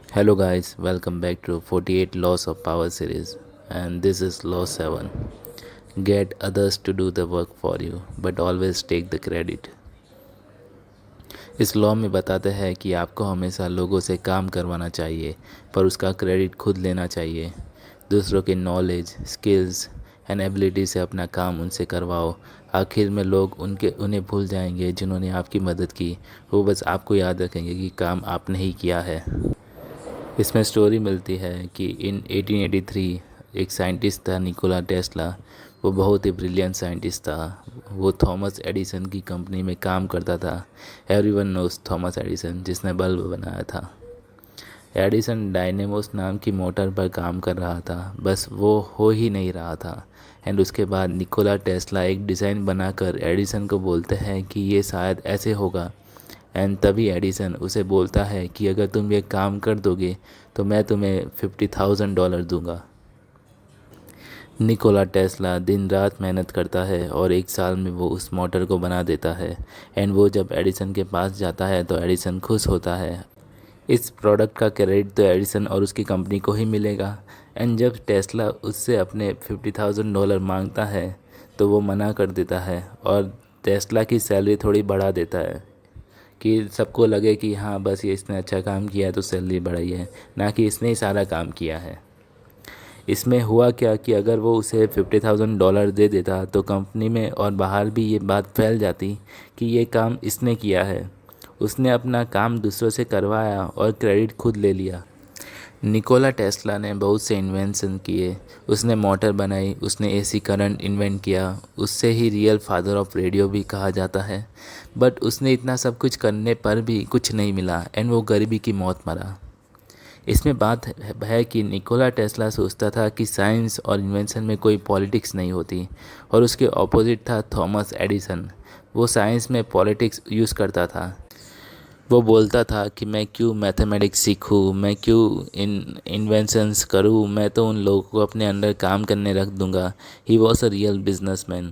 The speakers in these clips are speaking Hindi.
Hello guys, welcome back to 48 Laws of Power series, and this is Law 7. Get others to do the work for you but always take the credit. इस लॉ में बताते हैं कि आपको हमेशा लोगों से काम करवाना चाहिए पर उसका क्रेडिट खुद लेना चाहिए। दूसरों के नॉलेज, स्किल्स एंड एबिलिटी से अपना काम उनसे करवाओ। आखिर में लोग उन्हें भूल जाएंगे जिन्होंने आपकी मदद की। वो बस आपको याद रखेंगे कि काम आपने ही किया है। इसमें स्टोरी मिलती है कि इन 1883 एक साइंटिस्ट था निकोला टेस्ला। वो बहुत ही ब्रिलियंट साइंटिस्ट था। वो थॉमस एडिसन की कंपनी में काम करता था। एवरीवन नोस थॉमस एडिसन जिसने बल्ब बनाया था। एडिसन डायनेमोस नाम की मोटर पर काम कर रहा था, बस वो हो ही नहीं रहा था। एंड उसके बाद निकोला टेस्ला एक डिज़ाइन बनाकर एडिसन को बोलते हैं कि ये शायद ऐसे होगा। एंड तभी एडिसन उसे बोलता है कि अगर तुम ये काम कर दोगे तो मैं तुम्हें $50,000 दूंगा। निकोला टेस्ला दिन रात मेहनत करता है और एक साल में वो उस मोटर को बना देता है। एंड वो जब एडिसन के पास जाता है तो एडिसन खुश होता है। इस प्रोडक्ट का क्रेडिट तो एडिसन और उसकी कंपनी को ही मिलेगा। एंड जब टेस्ला उससे अपने $50,000 मांगता है तो वो मना कर देता है और टेस्ला की सैलरी थोड़ी बढ़ा देता है कि सबको लगे कि हाँ बस ये इसने अच्छा काम किया है तो सैलरी बढ़ाई है, ना कि इसने ही सारा काम किया है। इसमें हुआ क्या कि अगर वो उसे $50,000 दे देता तो कंपनी में और बाहर भी ये बात फैल जाती कि ये काम इसने किया है। उसने अपना काम दूसरों से करवाया और क्रेडिट खुद ले लिया। निकोला टेस्ला ने बहुत से इन्वेंशन किए। उसने मोटर बनाई, उसने एसी करंट इन्वेंट किया, उससे ही रियल फादर ऑफ रेडियो भी कहा जाता है। बट उसने इतना सब कुछ करने पर भी कुछ नहीं मिला एंड वो गरीबी की मौत मरा। इसमें बात है कि निकोला टेस्ला सोचता था कि साइंस और इन्वेंशन में कोई पॉलिटिक्स नहीं होती, और उसके ऑपोजिट था थॉमस एडिसन। वो साइंस में पॉलिटिक्स यूज़ करता था। वो बोलता था कि मैं क्यों मैथमेटिक्स सीखूं, मैं क्यों इन्वेंशंस करूं, मैं तो उन लोगों को अपने अंडर काम करने रख दूंगा। He was a real businessman.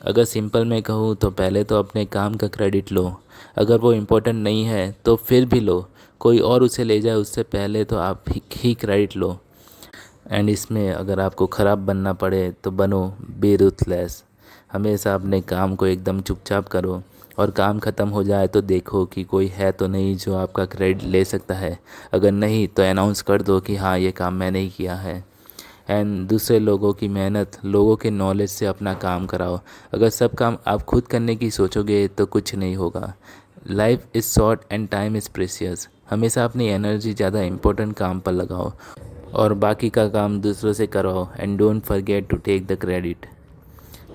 अगर सिंपल में कहूँ तो पहले तो अपने काम का क्रेडिट लो। अगर वो इम्पोर्टेंट नहीं है तो फिर भी लो। कोई और उसे ले जाए उससे पहले तो आप ही क्रेडिट लो। एंड इसमें अगर आपको ख़राब बनना पड़े तो बनो, बी रूथलेस। हमेशा अपने काम को एकदम चुपचाप करो, और काम ख़त्म हो जाए तो देखो कि कोई है तो नहीं जो आपका क्रेडिट ले सकता है। अगर नहीं तो अनाउंस कर दो कि हाँ ये काम मैंने ही किया है। एंड दूसरे लोगों की मेहनत, लोगों के नॉलेज से अपना काम कराओ। अगर सब काम आप खुद करने की सोचोगे तो कुछ नहीं होगा। Life is short and time is precious. हमेशा अपनी एनर्जी ज़्यादा इम्पोर्टेंट काम पर लगाओ और बाकी का काम दूसरों से करवाओ। And don't forget to take the credit.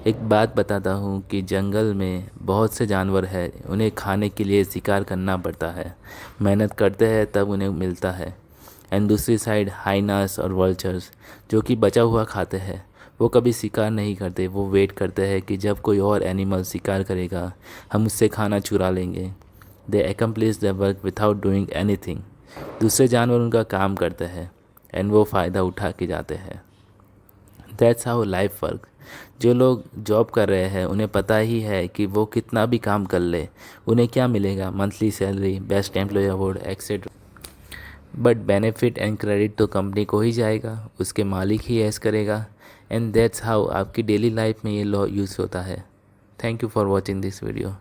एक बात बताता हूँ कि जंगल में बहुत से जानवर हैं, उन्हें खाने के लिए शिकार करना पड़ता है। मेहनत करते हैं तब उन्हें मिलता है। एंड दूसरी साइड हाइनास और वल्चर्स जो कि बचा हुआ खाते हैं, वो कभी शिकार नहीं करते। वो वेट करते हैं कि जब कोई और एनिमल शिकार करेगा हम उससे खाना चुरा लेंगे। They accomplish the work without doing anything. दूसरे जानवर उनका काम करते हैं एंड वो फ़ायदा उठा के जाते हैं। That's how life work. जो लोग जॉब कर रहे हैं उन्हें पता ही है कि वो कितना भी काम कर ले उन्हें क्या मिलेगा, monthly salary, best employ award etcetera. But benefit and credit तो कंपनी को ही जाएगा, उसके मालिक ही ऐस करेगा। एंड दैट्स हाउ आपकी डेली लाइफ में ये लॉ यूज़ होता है। Thank you for watching this video.